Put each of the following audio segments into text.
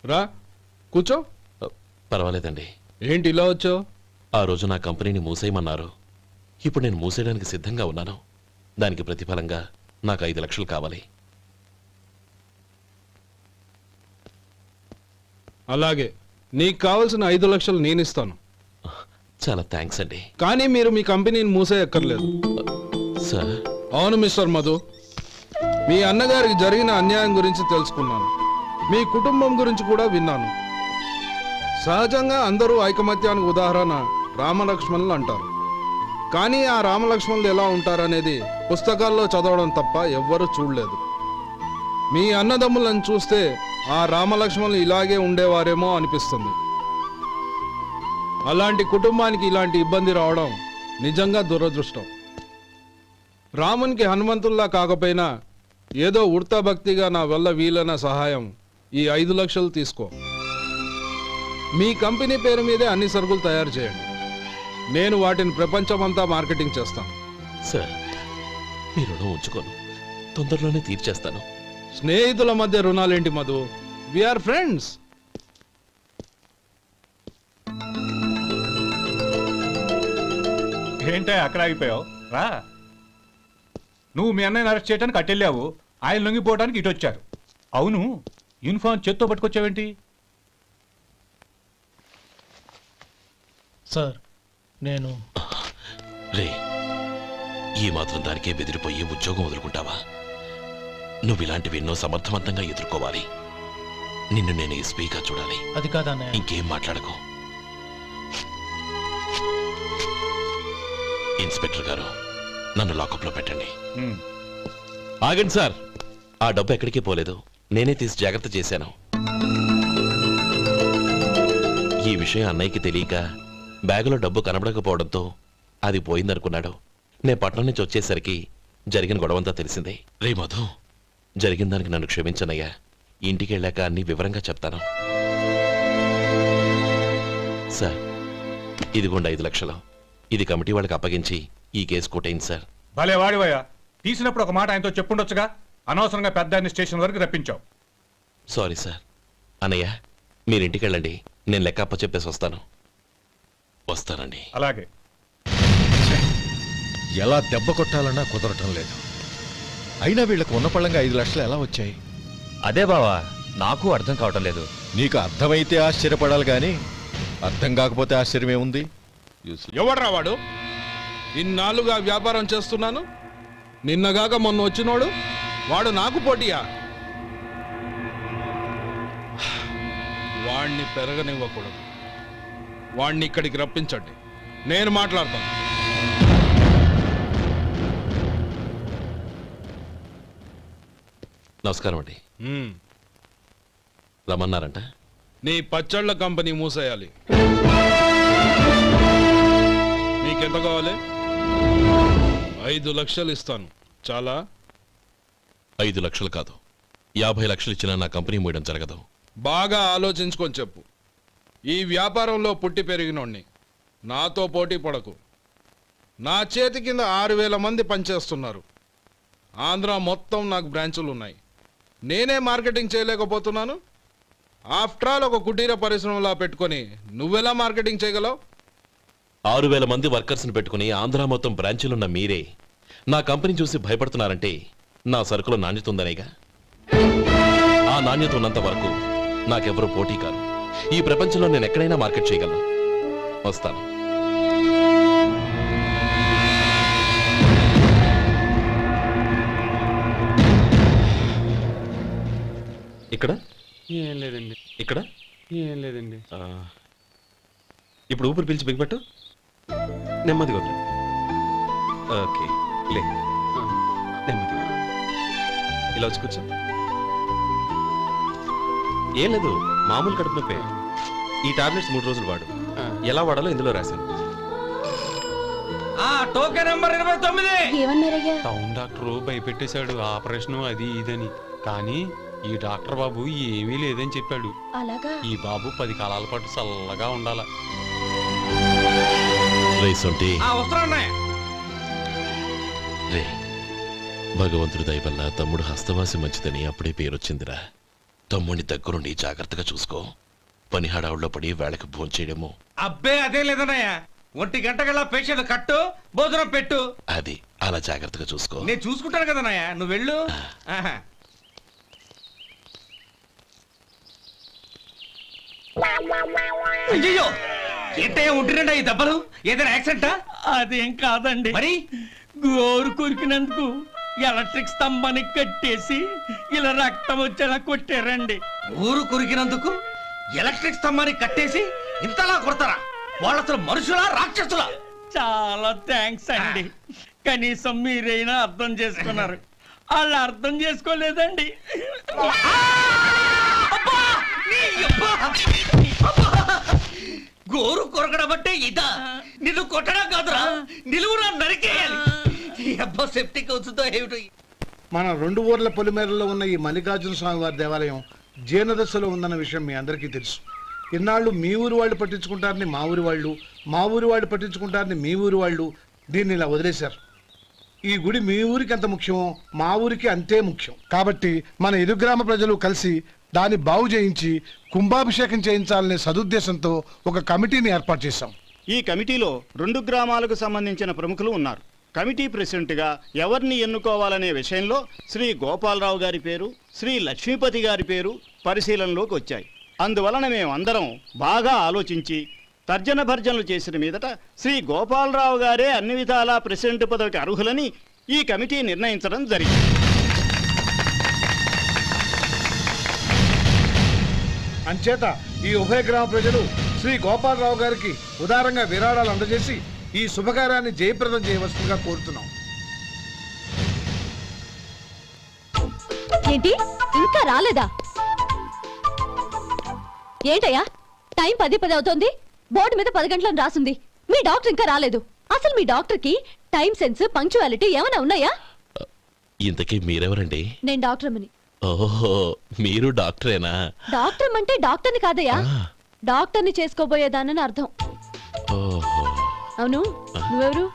రా కూర్చో. పర్వాలేదండి. ఏంటి ఇలా వచ్చావు? ఆ రోజు నా కంపెనీని మూసేయమన్నారు. ఇప్పుడు నేను మూసేయడానికి సిద్ధంగా ఉన్నాను. దానికి ప్రతిఫలంగా నాకు 5 లక్షలు కావాలి. అలాగే, నీకు కావాల్సిన 5 లక్షలు నేను ఇస్తాను. చాలా థ్యాంక్స్ అండి. కానీ మీరు మీ కంపెనీని మూసేయక్కర్లేదు. సార్? అవును మిస్టర్ మధు, మీ అన్నగారికి జరిగిన అన్యాయం గురించి తెలుసుకున్నాను. మీ కుటుంబం గురించి కూడా విన్నాను. సహజంగా అందరూ ఐకమత్యానికి ఉదాహరణ రామలక్ష్మణులు అంటారు. కానీ ఆ రామలక్ష్మణులు ఎలా ఉంటారనేది పుస్తకాల్లో చదవడం తప్ప ఎవ్వరూ చూడలేదు. మీ అన్నదమ్ములను చూస్తే ఆ రామలక్ష్మణులు ఇలాగే ఉండేవారేమో అనిపిస్తుంది. అలాంటి కుటుంబానికి ఇలాంటి ఇబ్బంది రావడం నిజంగా దురదృష్టం. రామునికి హనుమంతుల్లా కాకపోయినా ఏదో ఉడతా భక్తిగా నా వల్ల వీలైన సహాయం ఈ 5 లక్షలు తీసుకో. మీ కంపెనీ పేరు మీదే అన్ని సరుకులు తయారు చేయండి. నేను వాటిని ప్రపంచమంతా మార్కెటింగ్ చేస్తాను. సార్, మీ రుణం ఉంచుకోను, తొందరలోనే తీర్చేస్తాను. స్నేహితుల మధ్య రుణాలేంటి మధు? We are friends. ఏంటే అక్కడ ఆగిపోయావు? రా. నువ్వు మీ అన్నయ్యని అరెస్ట్ చేయడానికి అట్టెళ్ళావు, ఆయన లొంగిపోవడానికి ఇటు వచ్చారు. అవును, యూనిఫామ్ చేత్తో పట్టుకొచ్చావేంటి? సార్, నేను రే, ఈ మాత్రం దానికే బెదిరిపోయి ఉద్యోగం వదులుకుంటావా? నువ్వు ఇలాంటివి ఎన్నో సమర్థవంతంగా ఎదుర్కోవాలి. నిన్ను నేను ఎస్పీగా చూడాలి. అది కాదన్నయ్య. ఇంకేం మాట్లాడకు. ఇన్స్పెక్టర్ గారు, నన్ను లాకప్లో పెట్టండి. ఆగండి సార్, ఆ డబ్బు ఎక్కడికి పోలేదు. నేనే తీసి జాగ్రత్త చేశాను. ఈ విషయం అన్నయ్యకి తెలియక బ్యాగులో డబ్బు కనబడకపోవడంతో అది పోయిందనుకున్నాడు. నేను పట్నం నుంచి వచ్చేసరికి జరిగిన గొడవంతా తెలిసిందే. రే మధు, జరిగిన దానికి నన్ను క్షమించనయ్యా. ఇంటికి వెళ్ళాక అన్ని వివరంగా చెప్తాను. సార్, ఇదిగోండి 5 లక్షలు. ఇది కమిటీ వాళ్ళకి అప్పగించి ఈ కేసు కొట్టేయండి సార్. భలే వాడివయ్యా, తీసినప్పుడు ఒక మాట ఆయనతో చెప్పుండొచ్చుగా. అనవసరంగా పెద్ద స్టేషన్ వరకు రప్పించావు. Sorry sir. అన్నయ్య, మీరు ఇంటికి వెళ్ళండి, నేను లెక్క అప్ప చెప్పేసి వస్తానండి. అలాగే. ఎలా దెబ్బ కొట్టాలన్నా కుదరటం లేదు. అయినా వీళ్ళకు ఉన్న పళ్ళంగా 5 లక్షలు ఎలా వచ్చాయి? అదే బావా, నాకు అర్థం కావటం లేదు. నీకు అర్థమైతే ఆశ్చర్యపడాలి కానీ అర్థం కాకపోతే ఆశ్చర్యమేముంది? ఎవడ్రా వాడు? ఇన్నాళ్ళుగా వ్యాపారం చేస్తున్నాను, నిన్నగాక మొన్న వచ్చినోడు వాడు నాకు పోటీయా? వాణ్ణి పెరగనివ్వకూడదు. వాణ్ణి ఇక్కడికి రప్పించండి, నేను మాట్లాడతాను. నమస్కారం అండి. రమ్మన్నారంట? నీ పచ్చళ్ళ కంపెనీ మూసేయాలి. నీకెంత కావాలి? 5 లక్షలు ఇస్తాను. చాలా? 5 లక్షలు కాదు, 50 లక్షలు ఇచ్చినా నా కంపెనీ మూయడం జరగదు. బాగా ఆలోచించుకొని చెప్పు. ఈ వ్యాపారంలో పుట్టి పెరిగినోడ్ని, నాతో పోటీ పడకు. నా చేతి కింద 6,000 మంది పనిచేస్తున్నారు. ఆంధ్ర మొత్తం నాకు బ్రాంచులు ఉన్నాయి. నేనే మార్కెటింగ్ చేయలేకపోతున్నాను. ఆఫ్టర్ ఆల్ ఒక కుటీర పరిశ్రమలా పెట్టుకొని నువ్వెలా మార్కెటింగ్ చేయగలవు? 6,000 మంది వర్కర్స్ని పెట్టుకుని ఆంధ్ర మొత్తం బ్రాంచీలున్న మీరే నా కంపెనీ చూసి భయపడుతున్నారంటే నా సరుకులో నాణ్యత ఉందనేగా. ఆ నాణ్యత ఉన్నంత వరకు నాకెవరూ పోటీ కాదు. ఈ ప్రపంచంలో నేను ఎక్కడైనా మార్కెట్ చేయగలను. వస్తాను. ఇక్కడ ఏం లేదండి. ఇక్కడ ఏం లేదండి. ఇప్పుడు ఊపిరి పీల్చి బిగ్బట్టు, నెమ్మదిగా వదిలే. ఓకే, లే, నెమ్మదిగా ఇలా వచ్చి కూర్చో. ఏం లేదు, మామూలు కడుపు నొప్పే. ఈ టాబ్లెట్స్ 3 రోజులు వాడు. ఎలా వాడాలో ఇందులో రాశాను. Token number 29. టౌన్ డాక్టర్ భయపెట్టేశాడు, ఆపరేషన్ అది ఇదని. కానీ ఈ డాక్టర్ బాబు ఏమీ లేదని చెప్పాడు. ఈ బాబు 10 కాలాల పాటు చల్లగా ఉండాల. భగవంతుడి దయ వల్ల తమ్ముడు హస్తవాసి మంచిదని అప్పుడే పేరొచ్చిందిరా. తమ్ముడిని దగ్గరుండి జాగ్రత్తగా చూసుకో. పని హడావుల్లో పడి వేళకి భోంచేయడము. అబ్బే అదే లేదన్నయ్య, 1 గంటకల్లా పేషెంట్ కట్టు, భోజనం పెట్టు. అది అలా జాగ్రత్తగా చూసుకో. నేను చూసుకుంటాను కదన్నయ్య, నువ్వు వెళ్ళు. అయ్యో ఏంటయ్యా ఉంటున్నాడా ఈ దెబ్బలు? ఏదైనా యాక్సిడెంటా? అదేం కాదండి, మరి గోరు కొరికినందుకు ఎలక్ట్రిక్ స్తంభానికి కట్టేసి ఇలా రక్తం వచ్చేలా కొట్టారండి. ఊరు కొరికినందుకు ఎలక్ట్రిక్ స్తంభానికి కట్టేసి ఇంతలా కొడతారా? వాళ్ళు అసలు మనుషులా రాక్షసులా? చాలా థ్యాంక్స్ అండి, కనీసం మీరైనా అర్థం చేసుకున్నారు. వాళ్ళు అర్థం చేసుకోలేదండి. గోరు కొరకడం అంటే ఇదా? నిన్ను కొట్టడం కాదురా, నిలువురా నరికేయాలి. అబ్బా సెప్టిక్ అవుతుందో ఏమిటో. మన 2 ఊర్ల పొలిమేరలో ఉన్న ఈ మల్లికార్జున స్వామి వారి దేవాలయం జీర్ణదశలో ఉందన్న విషయం మీ అందరికీ తెలుసు. ఇన్నాళ్ళు మీ ఊరు వాళ్ళు పట్టించుకుంటారని మా ఊరి వాళ్ళు, మా ఊరి వాళ్ళు పట్టించుకుంటారని మీ ఊరి వాళ్ళు దీన్ని ఇలా వదిలేశారు. ఈ గుడి మీ ఊరికి ఎంత ముఖ్యమో మా ఊరికి అంతే ముఖ్యం. కాబట్టి మన ఇరు గ్రామ ప్రజలు కలిసి దాన్ని బాగు చేయించి కుంభాభిషేకం చేయించాలనే సదుద్దేశంతో ఒక కమిటీని ఏర్పాటు చేశాం. ఈ కమిటీలో 2 గ్రామాలకు సంబంధించిన ప్రముఖులు ఉన్నారు. కమిటీ ప్రెసిడెంట్గా ఎవరిని ఎన్నుకోవాలనే విషయంలో శ్రీ గోపాలరావు గారి పేరు, శ్రీ లక్ష్మీపతి గారి పేరు పరిశీలనలోకి వచ్చాయి. అందువలన మేమందరం బాగా ఆలోచించి తర్జన భర్జనలు చేసిన మీదట శ్రీ గోపాలరావు గారే అన్ని విధాలా ప్రెసిడెంట్ పదవికి అర్హులని ఈ కమిటీ నిర్ణయించడం జరిగింది. అంచేత ఈ ఉభయ గ్రామ ప్రజలు శ్రీ గోపాలరావు గారికి ఉదారంగా విరాళాలు అందజేసి ఈ శుభకార్యాన్ని జయప్రదం చేయవలసిందిగా కోరుతున్నాం. ఏంటి ఇంకా రాలేదా? ఏంటయ్యా టైం 10 అవుతోంది, బోర్డు మీద 10 గంటలను రాసింది. మీ డాక్టర్ ఇంకా రాలేదు. అసలు మీ డాక్టర్ కి టైం సెన్స్, పంక్చువాలిటీ ఏమైనా ఉన్నాయా? ఇంతకీ మీరెవరండి? నేను డాక్టర్ అమ్మని. ఓహో, మీరు డాక్టరేనా? డాక్టర్ అంటే డాక్టర్ని కాదయ్యా, డాక్టర్ని చేసుకోబోయేదానని అర్థం. ఓహో, అవును, నువ్వెవరు?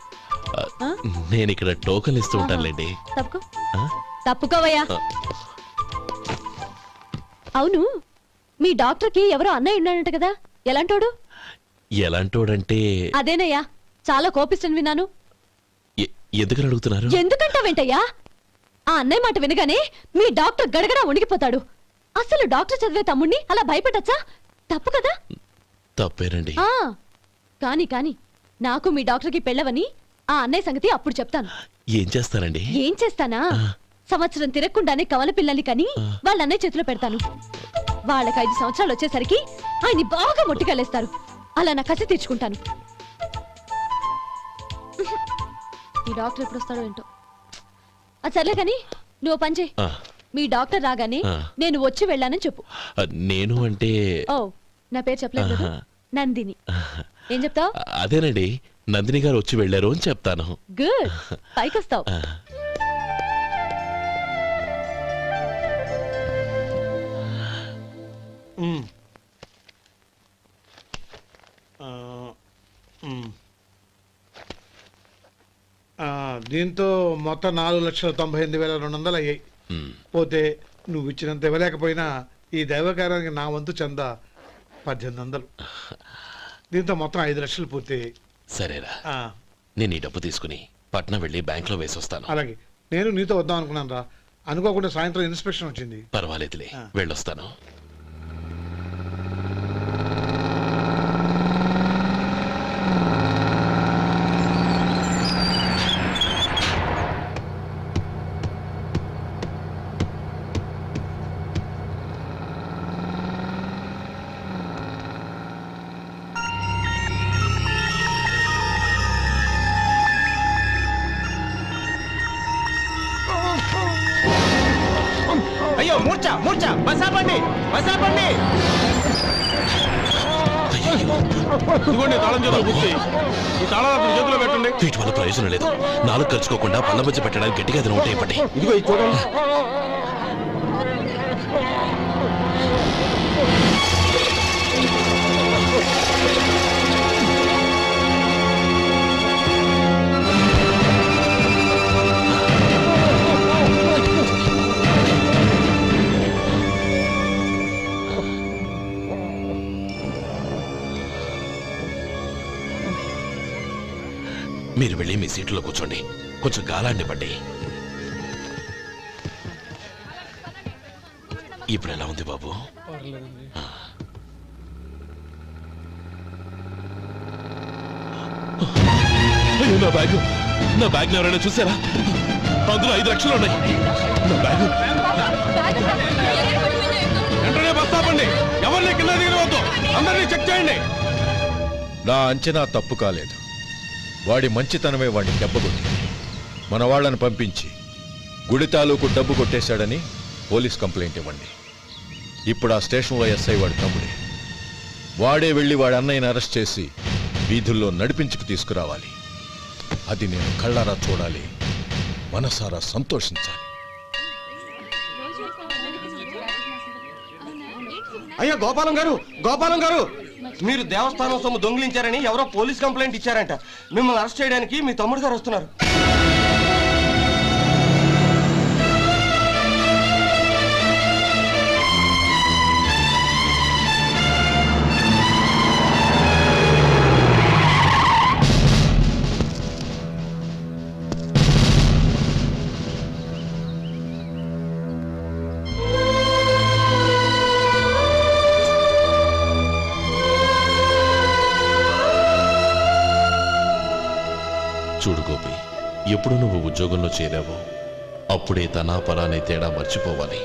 నేను ఇక్కడ టోకన్ ఇస్తూ ఉంటానులేండి. తప్పుకోవయ్యా. అవును, మీ డాక్టర్ కి ఎవరో అన్నయ్య ఉన్నాడంట కదా, ఎలాంటోడు? ఎలాంటోడంటే అదేనయ్యా, చాలా కోపిస్తని విన్నాను. ఎందుకని అడుగుతున్నారు? ఎందుకంటావేంటయ్యా? ఆ అన్నయ్య మాట వినగానే మీ డాక్టర్ గడగడా వణిగిపోతాడు. అసలు డాక్టర్ చదివే తమ్ముణ్ణి అలా భయపెట్టచ్చా? తప్పు కదా? తప్పేనండి. కాని కాని నాకు మీ డాక్టర్కి పెళ్ళవని ఆ అన్నయ్య సంగతి అప్పుడు చెప్తాను. ఏం చేస్తారండి? ఏం చేస్తానా, సంవత్సరం తిరగకుండానే కవల పిల్లల్ని కని వాళ్ళ అన్నయ్య చేతిలో పెడతాను. వాళ్ళకి 5 సంవత్సరాలు వచ్చేసరికి ఆయన్ని బాగా మొట్టికెళ్ళేస్తారు. అలా నా కసి తీర్చుకుంటాను. ఈ డాక్టర్ ఎప్పుడు వస్తాడో ఏంటో. అది సర్లే కానీ నువ్వు పని చేయి. మీ డాక్టర్ రాగానే నేను వచ్చి వెళ్ళానని చెప్పు. నేను అంటే ఓ, నా పేరు చెప్పలేదు కదా, నందిని. ఏం చెప్తావు? అదేనండి, నందిని గారు వచ్చి వెళ్ళారు అని చెప్తాను. గుడ్, పైకి వస్తావు. దీంతో మొత్తం 4,98,200 అయ్యాయి. పోతే నువ్వు ఇచ్చినంత ఇవ్వలేకపోయినా ఈ దైవకార్యానికి నా వంతు చందా 1800. దీంతో మొత్తం 5 లక్షలు పూర్తయ్యాయి. సరేరా, నేను ఈ డబ్బు తీసుకుని పట్నం వెళ్ళి బ్యాంక్ లో వేసి వస్తాను. అలాగే, నేను నీతో వద్దాం అనుకున్నాను రా, అనుకోకుండా సాయంత్రం ఇన్స్పెక్షన్ వచ్చింది. పర్వాలేదులే, వెళ్ళొస్తాను. అయ్యో మూర్ఛ మూర్ఛ, బసాపండి బసాపండి. వీటి వల్ల ప్రయోజనం లేదు. 4 ఖర్చుకోకుండా పళ్ళ మధ్య పెట్టడానికి గట్టిగా ఏదైనా ఉంటే ఇవ్వండి. ఇదిగో చూడండి. మీరు వెళ్ళి మీ సీట్లో కూర్చోండి, కొంచెం గాలాన్ని పట్టి. ఇప్పుడు ఎలా ఉంది బాబు? అయ్యో, నా బ్యాగ్ ఎవరైనా చూసారా? అందులో 5 లక్షలు ఉన్నాయి. నా బ్యాగ్ వెంటనే బస్ ఆపండి, ఎవరిని కింద దిగవద్దు, అందరినీ చెక్ చేయండి. నా అంచనా తప్పు కాలేదు. వాడి మంచితనమే వాడిని దెబ్బకొట్టింది. మన వాళ్ళని పంపించి గుడి తాలూకు డబ్బు కొట్టేశాడని పోలీస్ కంప్లైంట్ ఇవ్వండి. ఇప్పుడు ఆ స్టేషన్లో ఎస్ఐ వాడి తమ్ముడే. వాడే వెళ్ళి వాడి అన్నయ్యని అరెస్ట్ చేసి వీధుల్లో నడిపించుకు తీసుకురావాలి. అది నేను కళ్ళారా చూడాలి, మనసారా సంతోషించాలి. అయ్యా గోపాలం గారు, మీరు దేవస్థానం సొమ్ము దొంగిలించారని ఎవరో పోలీస్ కంప్లైంట్ ఇచ్చారంట. మిమ్మల్ని అరెస్ట్ చేయడానికి మీ తమ్ముడు గారు వస్తున్నారు. చూడు గోపి, ఎప్పుడు నువ్వు ఉద్యోగంలో చేరావో అప్పుడే తనా పరానే తేడా మర్చిపోవాలి.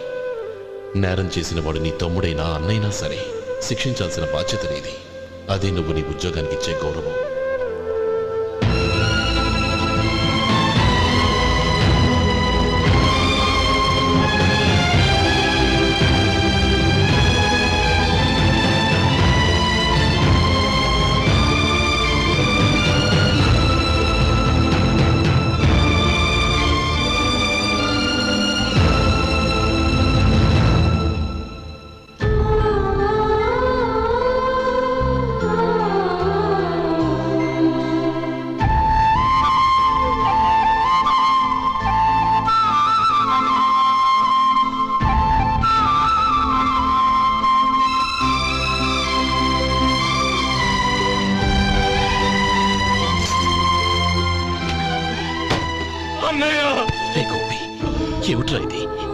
నేరం చేసిన వాడు నీ తమ్ముడైనా అన్నైనా సరే శిక్షించాల్సిన బాధ్యత నీది. అదే నువ్వు నీ ఉద్యోగానికి ఇచ్చే గౌరవం.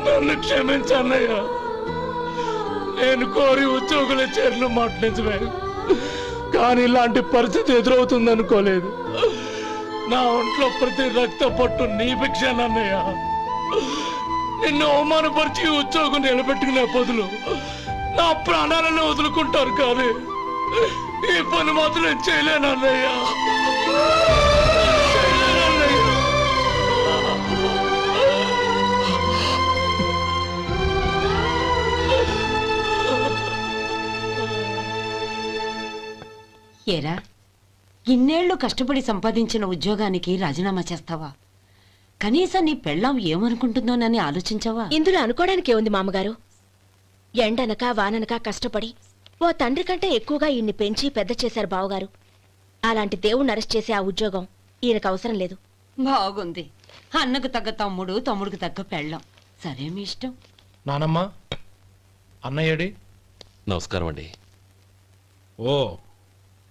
నన్ను క్షమించన్నయ్య. నేను కోరి ఉద్యోగుల చేర్లు మాట నిజమే, కానీ ఇలాంటి పరిస్థితి ఎదురవుతుంది అనుకోలేదు. నా ఒంట్లో ప్రతి రక్త పట్టు నీ భిక్షనన్నయ్య. నిన్ను అవమానపరిచి ఉద్యోగం నిలబెట్టుకునే బదులు నా ప్రాణాలను వదులుకుంటారు, కానీ ఈ పని మాత్రం చేయలేనన్నయ్య. ఏరా, ఇన్నేళ్లు కష్టపడి సంపాదించిన ఉద్యోగానికి రాజీనామా చేస్తావా? కనీసం నీ పెళ్ళాం ఏమనుకుంటుందోనని ఆలోచించావా? ఇందులో అనుకోవడానికి ఏముంది మామగారు? ఎండనక వాననక కష్టపడి ఓ తండ్రి కంటే ఎక్కువగా ఈయన్ని పెంచి పెద్ద చేశారు బావగారు. అలాంటి దేవుణ్ణి అరెస్ట్ చేసే ఆ ఉద్యోగం ఈయనకు అవసరం లేదు. బాగుంది. అన్నకు తగ్గ తమ్ముడు, తమ్ముడికి తగ్గ పెళ్ళాం. సరే, మీ ఇష్టం. నానమ్మ, అన్నయ్యడి. నమస్కారం అండి. ఓ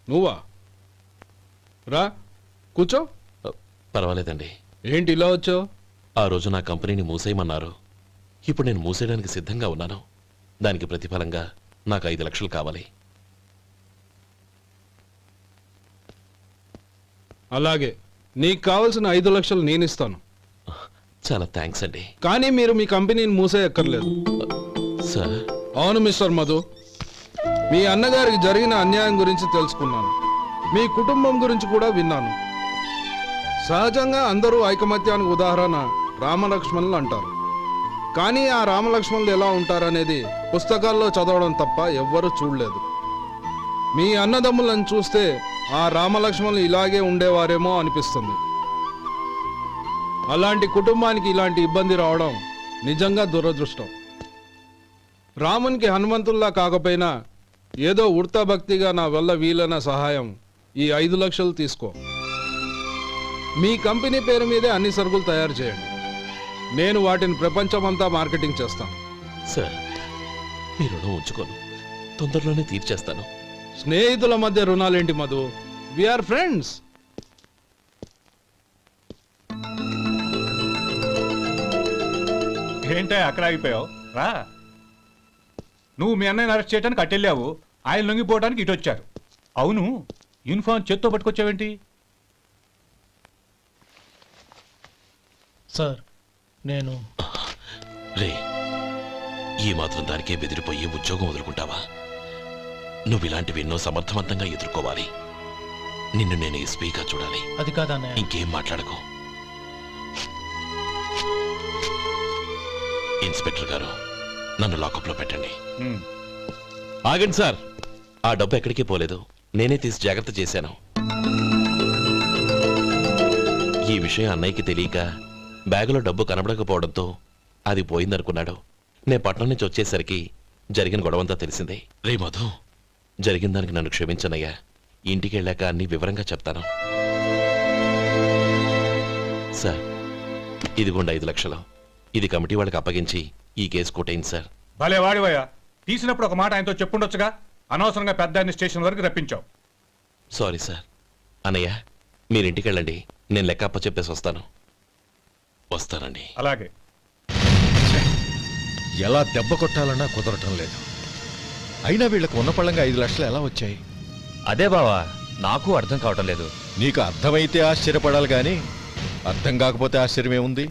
నువ్వా? రా కూర్చో. పర్వాలేదండి. ఏంటి ఇలా వచ్చావు? ఆ రోజు నా కంపెనీని మూసేయమన్నారు. ఇప్పుడు నేను మూసేయడానికి సిద్ధంగా ఉన్నాను. దానికి ప్రతిఫలంగా నాకు 5 లక్షలు కావాలి. అలాగే, నీకు కావాల్సిన 5 లక్షలు నేను ఇస్తాను. చాలా థ్యాంక్స్ అండి. కానీ మీరు మీ కంపెనీని మూసేయక్కర్లేదు. సార్? అవును మిస్టర్ మధు, మీ అన్నగారికి జరిగిన అన్యాయం గురించి తెలుసుకున్నాను. మీ కుటుంబం గురించి కూడా విన్నాను. సహజంగా అందరూ ఐకమత్యానికి ఉదాహరణ రామలక్ష్మణులు అంటారు. కానీ ఆ రామలక్ష్మణులు ఎలా ఉంటారనేది పుస్తకాల్లో చదవడం తప్ప ఎవ్వరూ చూడలేదు. మీ అన్నదమ్ములను చూస్తే ఆ రామలక్ష్మణులు ఇలాగే ఉండేవారేమో అనిపిస్తుంది. అలాంటి కుటుంబానికి ఇలాంటి ఇబ్బంది రావడం నిజంగా దురదృష్టం. రామునికి హనుమంతుల్లా కాకపోయినా ఏదో ఉడతా భక్తిగా నా వల్ల వీలైన సహాయం ఈ 5 లక్షలు తీసుకో. మీ కంపెనీ పేరు మీదే అన్ని సరుకులు తయారు చేయండి. నేను వాటిని ప్రపంచమంతా మార్కెటింగ్ చేస్తాను. సార్, మీ రుణం ఉంచుకోను, తొందరలోనే తీర్చేస్తాను. స్నేహితుల మధ్య రుణాలేంటి మధు? We are friends. ఏంటే అక్కడ ఆగిపోయావు రా. నువ్వు మీ అన్నయ్యని అరెస్ట్ చేయడానికి అట్టెళ్ళావు, ఆయన లొంగిపోవడానికి ఇటు వచ్చారు. అవును, యూనిఫామ్ చేత్తో పట్టుకొచ్చావేంటి? సార్ నేను రే, ఈ మాత్రం దానికే బెదిరిపోయి ఉద్యోగం వదులుకుంటావా? నువ్వు ఇలాంటివి ఎన్నో సమర్థవంతంగా ఎదుర్కోవాలి. నిన్ను నేను ఎస్పీగా చూడాలి. అది కాదన్నయ్య. ఇంకేం మాట్లాడకు. ఇన్స్పెక్టర్ గారు, నన్ను లాకప్లో పెట్టండి. ఆగండి సార్, ఆ డబ్బు ఎక్కడికి పోలేదు, నేనే తీసి జాగ్రత్త చేశాను. ఈ విషయం అన్నయ్యకి తెలియక బ్యాగులో డబ్బు కనబడకపోవడంతో అది పోయిందనుకున్నాడు. నే పట్నం నుంచి వచ్చేసరికి జరిగిన గొడవంతా తెలిసిందే. రే మధు, జరిగిన దానికి నన్ను క్షమించనయ్యా. ఇంటికి వెళ్ళాక అన్ని వివరంగా చెప్తాను. సార్, ఇదిగోండి 5 లక్షలు. ఇది కమిటీ వాళ్ళకి అప్పగించి ఈ కేసు కొట్టేయండి సార్. భలే వాడివయ్యా, తీసినప్పుడు ఒక మాట ఆయనతో చెప్పుండొచ్చుగా. అనవసరంగా పెద్ద ఆయన స్టేషన్ వరకు రప్పించావు. Sorry sir. అన్నయ్య, మీరు ఇంటికి వెళ్ళండి, నేను లెక్క అప్ప చెప్పేసి వస్తానండి. అలాగే. ఎలా దెబ్బ కొట్టాలన్నా కుదరటం లేదు. అయినా వీళ్ళకు ఉన్న పళ్ళంగా 5 లక్షలు ఎలా వచ్చాయి? అదే బావా, నాకు అర్థం కావటం లేదు. నీకు అర్థమైతే ఆశ్చర్యపడాలి కానీ అర్థం కాకపోతే ఆశ్చర్యమేముంది?